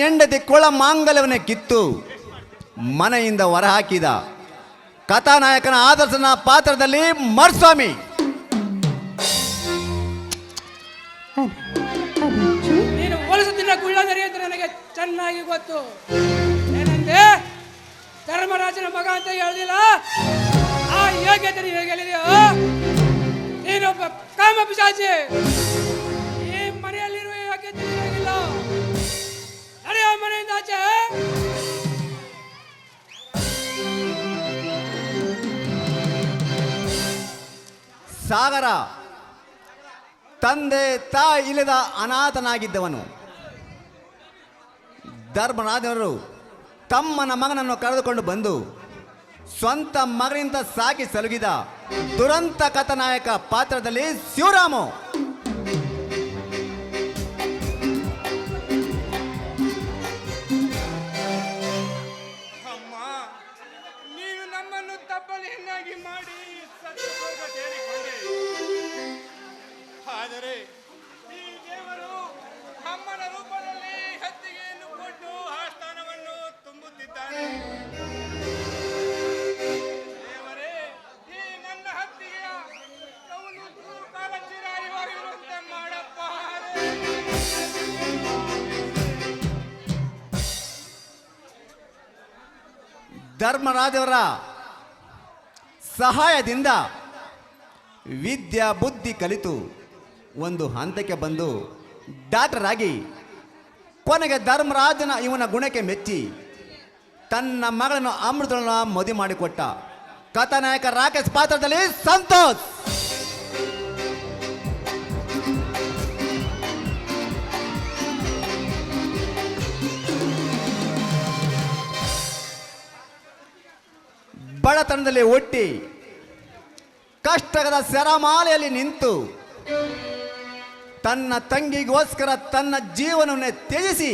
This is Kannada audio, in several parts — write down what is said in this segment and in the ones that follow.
ಹೆಂಡತಿ ಕೊಳ ಮಾಂಗಲ್ಯವನ್ನೇ ಕಿತ್ತು ಮನೆಯಿಂದ ಹೊರಹಾಕಿದ ಕಥಾನಾಯಕನ ಆದರ್ಶನ ಪಾತ್ರದಲ್ಲಿ ಮರ್ಸ್ವಾಮಿ. ನೀನು ಹೋಲಿಸುತ್ತಿಲ್ಲ ಕುಳ್ಳನರಿ ಅಂತ ನನಗೆ ಚೆನ್ನಾಗಿ ಗೊತ್ತು. ಏನಂದೆ? ಧರ್ಮರಾಜನ ಮಗ ಅಂತ ಹೇಳಿದಿಲ್ಲ. ಆ ಯೋಗ್ಯತೆ ನೀನು ಹೇಳಿದೆಯೋ? ನೀನೊಬ್ಬ ಕಾಮ ಪಿಶಾಚಿ. ಈ ಮನೆಯಲ್ಲಿರುವ ಯೋಗ್ಯತೆ ನಿನಗಿಲ್ಲ. ನಡೆಯೋ ಮನೆಯಿಂದ ಆಚೆ. ಸಾಗರ ತಂದೆ ತಾಯಿ ಇಲ್ಲದ ಅನಾಥನಾಗಿದ್ದವನು. ಧರ್ಮರಾಜರು ತಮ್ಮನ ಮಗನನ್ನು ಕರೆದುಕೊಂಡು ಬಂದು ಸ್ವಂತ ಮಗನಿಂದ ಸಾಕಿ ಸಲುಗಿದ ದುರಂತ ಕಥಾನಾಯಕ ಪಾತ್ರದಲ್ಲಿ ಶಿವರಾಮು. ಅಮ್ಮ, ನೀನು ನಮ್ಮನ್ನು ತಪ್ಪಲೆಯನ್ನಾಗಿ ಮಾಡಿ ಸತ್ಯಭೋಗ ಸೇರಿಕೊಂಡೆ. ಆದರೆ ಈ ದೇವರು ಅಮ್ಮನ ರೂಪದಲ್ಲಿ ಹತ್ತಿಗೆಯನ್ನು ಕೊಟ್ಟು ಆ ಸ್ಥಾನವನ್ನು ತುಂಬುತ್ತಿದ್ದಾನೆ. ದೇವರೇ, ಈ ನನ್ನ ಹತ್ತಿಗೆಯ ಅವನು ಕಾಲ ಚಿರಾಯುವಾಗಿರುವಂತೆ ಮಾಡಪ್ಪ. ಧರ್ಮರಾಜವರ ಸಹಾಯದಿಂದ ವಿದ್ಯಾ ಬುದ್ಧಿ ಕಲಿತು ಒಂದು ಹಂತಕ್ಕೆ ಬಂದು ಡಾಕ್ಟರ್ ಆಗಿ ಕೊನೆಗೆ ಧರ್ಮರಾಜನ ಇವನ ಗುಣಕ್ಕೆ ಮೆಚ್ಚಿ ತನ್ನ ಮಗಳನ್ನು ಅಮೃತಳನ್ನು ಮದುವೆ ಮಾಡಿಕೊಟ್ಟ ಕಥಾನಾಯಕ ರಾಕೇಶ್ ಪಾತ್ರದಲ್ಲಿ ಸಂತೋಷ್. ಬಡತನದಲ್ಲಿ ಒಟ್ಟಿ ಕಷ್ಟದ ಸೆರಮಾಲೆಯಲ್ಲಿ ನಿಂತು ತನ್ನ ತಂಗಿಗೋಸ್ಕರ ತನ್ನ ಜೀವನವನ್ನೇ ತ್ಯಜಿಸಿ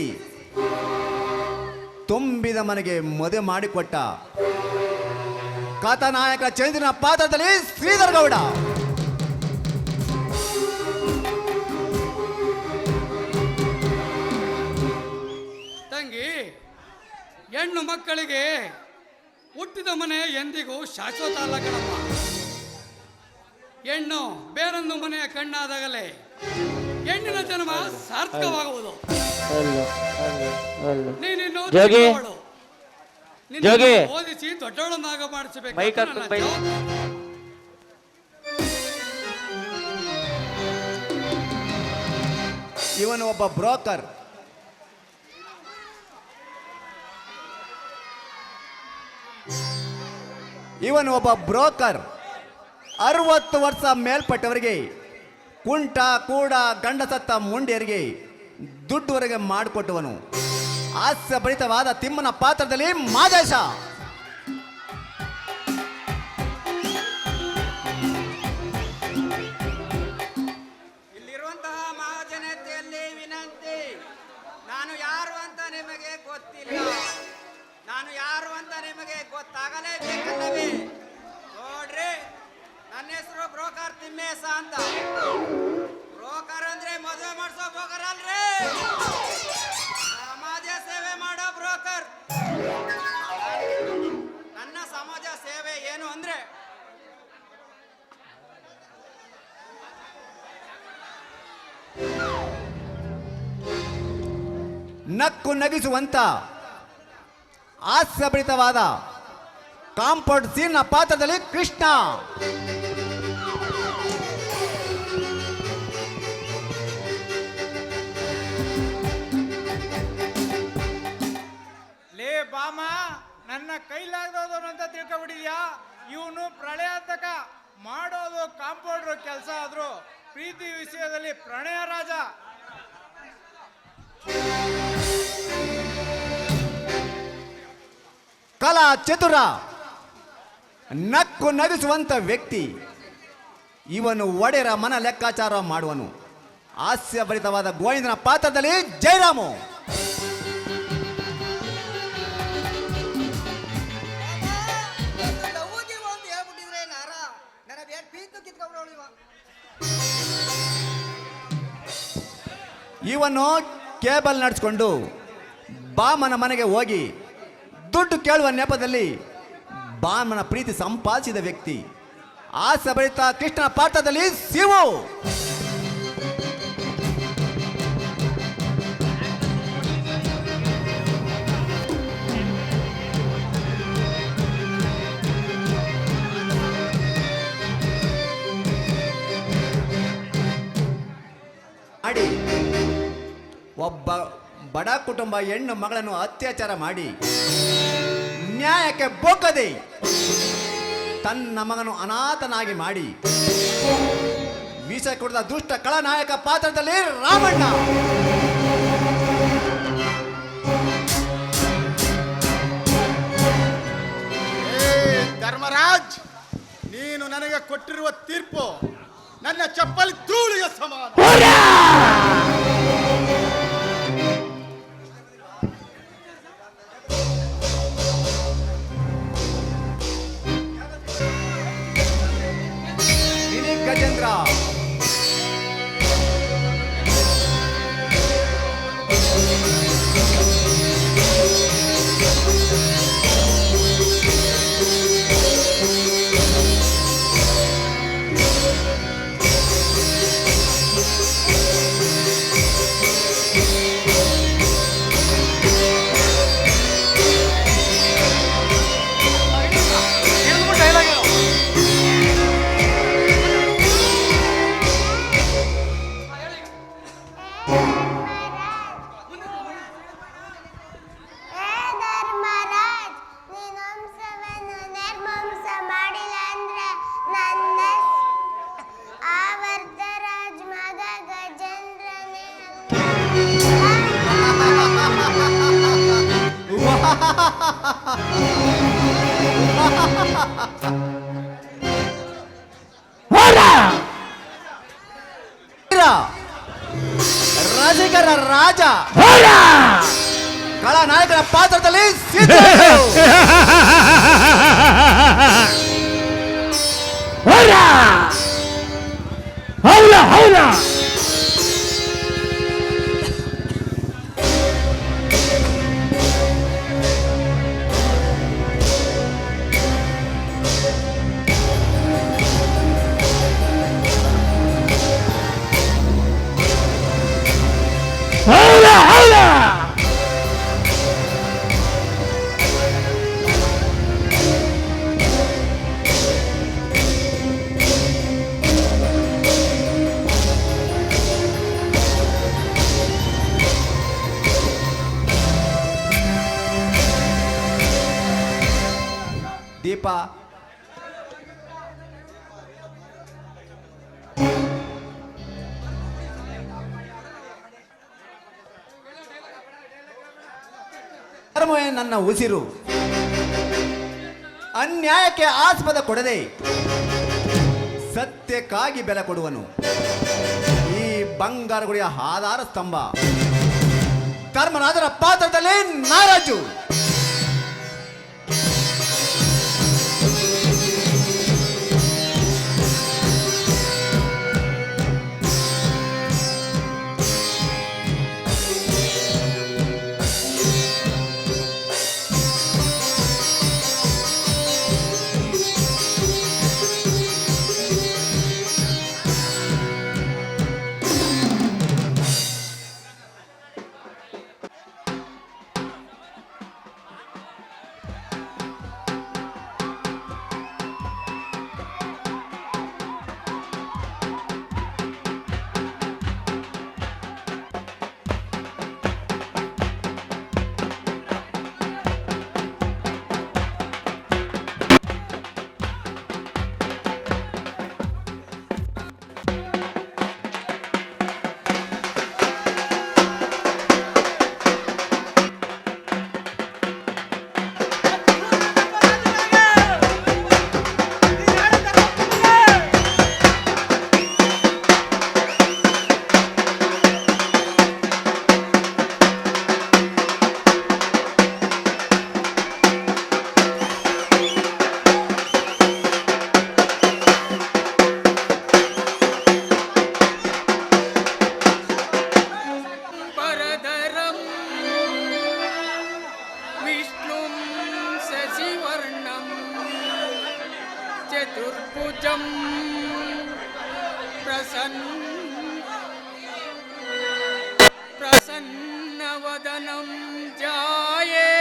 ತುಂಬಿದ ಮನೆಗೆ ಮದುವೆ ಮಾಡಿಕೊಟ್ಟ ಕಥಾನಾಯಕ ಚಂದ್ರನ ಪಾತ್ರದಲ್ಲಿ ಶ್ರೀಧರ್ ಗೌಡ. ತಂಗಿ, ಹೆಣ್ಣು ಮಕ್ಕಳಿಗೆ ಹುಟ್ಟಿದ ಮನೆ ಎಂದಿಗೂ ಶಾಶ್ವತ ಅಲ್ಲ ಕಣಪ್ಪ. ಹೆಣ್ಣು ಬೇರೊಂದು ಮನೆಯ ಕಣ್ಣಾದಾಗಲೇ ಹೆಣ್ಣಿನ ಜನ್ಮ ಸಾರ್ಥಕವಾಗುವುದು. ನೀನಿನ್ನು ಚಿಕ್ಕವಳು. ನಿನ್ನನ್ನು ಓದಿಸಿ ದೊಡ್ಡವಳನ್ನಾಗ ಮಾಡಿಸಬೇಕು. ಇವನು ಒಬ್ಬ ಬ್ರೋಕರ್. ಇವನು ಒಬ್ಬ ಬ್ರೋಕರ್ 60 ವರ್ಷ ಮೇಲ್ಪಟ್ಟವರಿಗೆ ಕುಂಟ ಕೂಡ ಗಂಡಸತ್ತ ಮುಂಡಿಯರಿಗೆ ದುಡ್ಡುವರೆಗೆ ಮಾಡಿಕೊಟ್ಟವನು. ಹಾಸ್ಯ ಭರಿತವಾದ ತಿಮ್ಮನ ಪಾತ್ರದಲ್ಲಿ ಮಾದೇಶ. ಇಲ್ಲಿರುವಂತಹ ಮಹಾಜನತೆಯಲ್ಲಿ ವಿನಂತಿ, ನಾನು ಯಾರು ಅಂತ ನಿಮಗೆ ಗೊತ್ತಿಲ್ಲ. ನಾನು ಯಾರು ಅಂತ ನಿಮಗೆ ಗೊತ್ತಾಗಲೇಬೇಕಲ್ಲವೇ? ನೋಡ್ರಿ, ನನ್ನ ಹೆಸರು ಬ್ರೋಕರ್ ತಿಮ್ಮೇಶ ಅಂತ. ಬ್ರೋಕರ್ ಅಂದ್ರೆ ಮದುವೆ ಮಾಡಿಸೋ ಬ್ರೋಕರ್ ಅಲ್ರಿ, ಸಮಾಜ ಸೇವೆ ಮಾಡೋ ಬ್ರೋಕರ್. ನನ್ನ ಸಮಾಜ ಸೇವೆ ಏನು ಅಂದ್ರೆ ನಕ್ಕು ನಗಿಸುವಂತ ಹಾಸ್ಯಭರಿತವಾದ ಕಾಂಪೌಂಡ್ ಸೀನ್ನ ಪಾತ್ರದಲ್ಲಿ ಕೃಷ್ಣ. ಲೇ ಬಾಮ, ನನ್ನ ಕೈಲಾಗದವನು ಅಂತ ತಿಳ್ಕೊಬಿಟ್ಟಿದ್ಯಾ? ಇವನು ಪ್ರಳಯಾತಕ ಮಾಡೋದು ಕಾಂಪೌಂಡರ್ ಕೆಲಸ ಆದ್ರು ಪ್ರೀತಿ ವಿಷಯದಲ್ಲಿ ಪ್ರಣಯ ರಾಜ. ಕಲಾ ಚತುರ, ನಕ್ಕು ನಗಿಸುವಂತ ವ್ಯಕ್ತಿ. ಇವನು ಒಡೆಯರ ಮನ ಲೆಕ್ಕಾಚಾರ ಮಾಡುವನು. ಹಾಸ್ಯಭರಿತವಾದ ಗೋವಿಂದನ ಪಾತ್ರದಲ್ಲಿ ಜಯರಾಮು. ಇವನು ಕೇಬಲ್ ನಡೆಸ್ಕೊಂಡು ಬಾಮನ ಮನೆಗೆ ಹೋಗಿ ದುಡ್ಡು ಕೇಳುವ ನೆಪದಲ್ಲಿ ಬಾಮನ ಪ್ರೀತಿ ಸಂಪಾದಿಸಿದ ವ್ಯಕ್ತಿ ಆಸೆ ಬಳಿತ ಕೃಷ್ಣನ ಪಾತ್ರದಲ್ಲಿ ಶಿವು. ಮಾಡಿ ಒಬ್ಬ ಬಡ ಕುಟುಂಬ ಹೆಣ್ಣು ಮಗಳನ್ನು ಅತ್ಯಾಚಾರ ಮಾಡಿ ನ್ಯಾಯಕ್ಕೆ ಬೋಕದೆ ತನ್ನ ಮಗನು ಅನಾಥನಾಗಿ ಮಾಡಿ ವಿಷ ಕುಡಿದ ದುಷ್ಟ ಖಳನಾಯಕ ಪಾತ್ರದಲ್ಲಿ ರಾಮಣ್ಣ. ಧರ್ಮರಾಜ್, ನೀನು ನನಗೆ ಕೊಟ್ಟಿರುವ ತೀರ್ಪು ನನ್ನ ಚಪ್ಪಲಿ ಧೂಳಿಗೆ ಸಮಾನ. ಗಜೇಂದ್ರ ರಸಿಕರ ರಾಜ ಖಳನಾಯಕನ ಪಾತ್ರದಲ್ಲಿ ದೀಪ. ಧರ್ಮವೇ ನನ್ನ ಉಸಿರು, ಅನ್ಯಾಯಕ್ಕೆ ಆಸ್ಪದ ಕೊಡದೆ ಸತ್ಯಕ್ಕಾಗಿ ಬೆಲೆ ಕೊಡುವನು ಈ ಬಂಗಾರ ಗುಡಿಯ ಆಧಾರ ಸ್ತಂಭ ಧರ್ಮರಾಜರ ಪಾತ್ರದಲ್ಲಿ ನಾರಾಜು. ಶ್ರೀಕಂಠಂ प्रसन्नवदनं ध्याये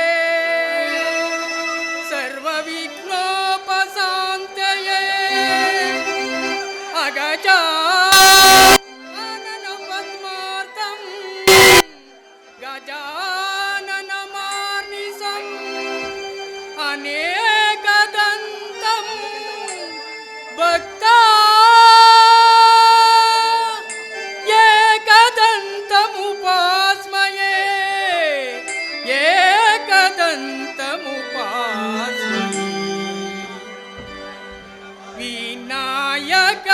सर्वविघ्नोपशान्तये अगजानन पद्मार्तं गजाननमार्निशम् अनेकदन्तं भक्ता एकदन्तमुपास्मये एकदन्तमुपास्मये विनायक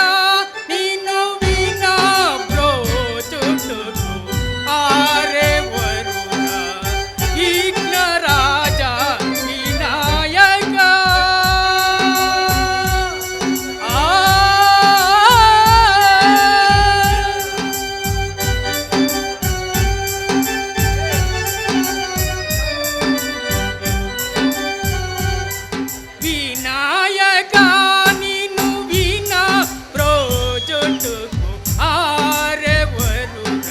ನೀನು ವಿನಾ ಬ್ರೋಚುಟುಕು ಆರೆ ವರುಣ ವಿಘ್ನ ರಾಜ ವಿನಾಯಕ ವಿನಾಯಕ ನೀನು ವಿನಾ ಪ್ರೋಜುಟುಕು ಆರೆ ವರುಣ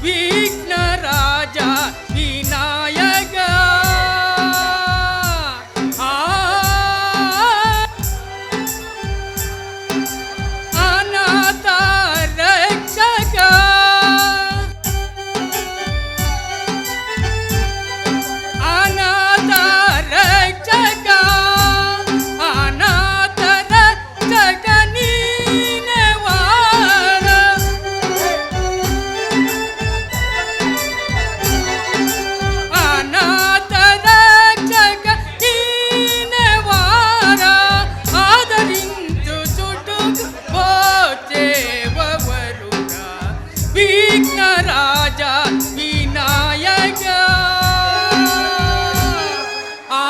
ವಿಘ್ನ ರಾಜ ವಿನಾಯಕ ಅನಾಥ ರಕ್ಷಕ ಅನಾಥ ರಕ್ಷಕ ಅನಾಥ ರಕ್ಷಕ ನೀನೆ ವಾರ ಅನಾಥ ರಕ್ಷಕ ನೀನೆ ವಾರ ಆದರಿಂದು ಚುಟುಕು ಬೋಚೇವ ವರುಣ ವಿಘ್ನ ರಾಜ ವಿನಾಯಕ ಆ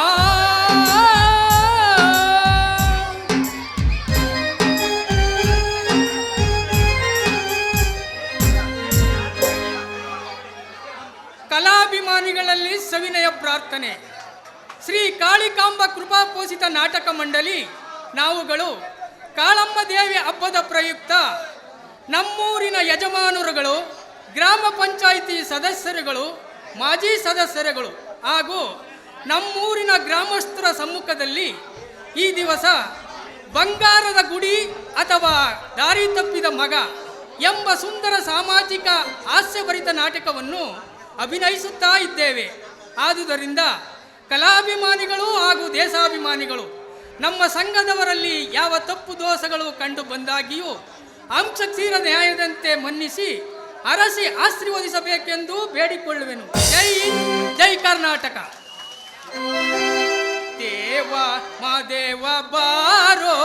ಕಲಾಭಿಮಾನಿಗಳಲ್ಲಿ ಸವಿನಯ ಪ್ರಾರ್ಥನೆ. ಶ್ರೀ ಕಾಳಿಕಾಂಬ ಕೃಪಾಪೋಷಿತ ನಾಟಕ ಮಂಡಳಿ ನಾವುಗಳು ಕಾಳಮ್ಮ ದೇವಿ ಹಬ್ಬದ ಪ್ರಯುಕ್ತ ನಮ್ಮೂರಿನ ಯಜಮಾನರುಗಳು, ಗ್ರಾಮ ಪಂಚಾಯಿತಿ ಸದಸ್ಯರುಗಳು, ಮಾಜಿ ಸದಸ್ಯರುಗಳು ಹಾಗೂ ನಮ್ಮೂರಿನ ಗ್ರಾಮಸ್ಥರ ಸಮ್ಮುಖದಲ್ಲಿ ಈ ದಿವಸ ಬಂಗಾರದ ಗುಡಿ ಅಥವಾ ದಾರಿ ತಪ್ಪಿದ ಮಗ ಎಂಬ ಸುಂದರ ಸಾಮಾಜಿಕ ಹಾಸ್ಯಭರಿತ ನಾಟಕವನ್ನು ಅಭಿನಯಿಸುತ್ತಾ ಇದ್ದೇವೆ. ಆದುದರಿಂದ ಕಲಾಭಿಮಾನಿಗಳು ಹಾಗೂ ದೇಶಾಭಿಮಾನಿಗಳು ನಮ್ಮ ಸಂಘದವರಲ್ಲಿ ಯಾವ ತಪ್ಪು ದೋಷಗಳು ಕಂಡು ಬಂದಾಗಿಯೂ ಅಂಶಕ್ಷೀರ ನ್ಯಾಯದಂತೆ ಮನ್ನಿಸಿ ಅರಸಿ ಆಶೀರ್ವದಿಸಬೇಕೆಂದು ಬೇಡಿಕೊಳ್ಳುವೆನು. ಜೈ ಹಿಂದ್, ಜೈ ಕರ್ನಾಟಕ. ದೇವ ಮಾದೇವ ಬಾರೋ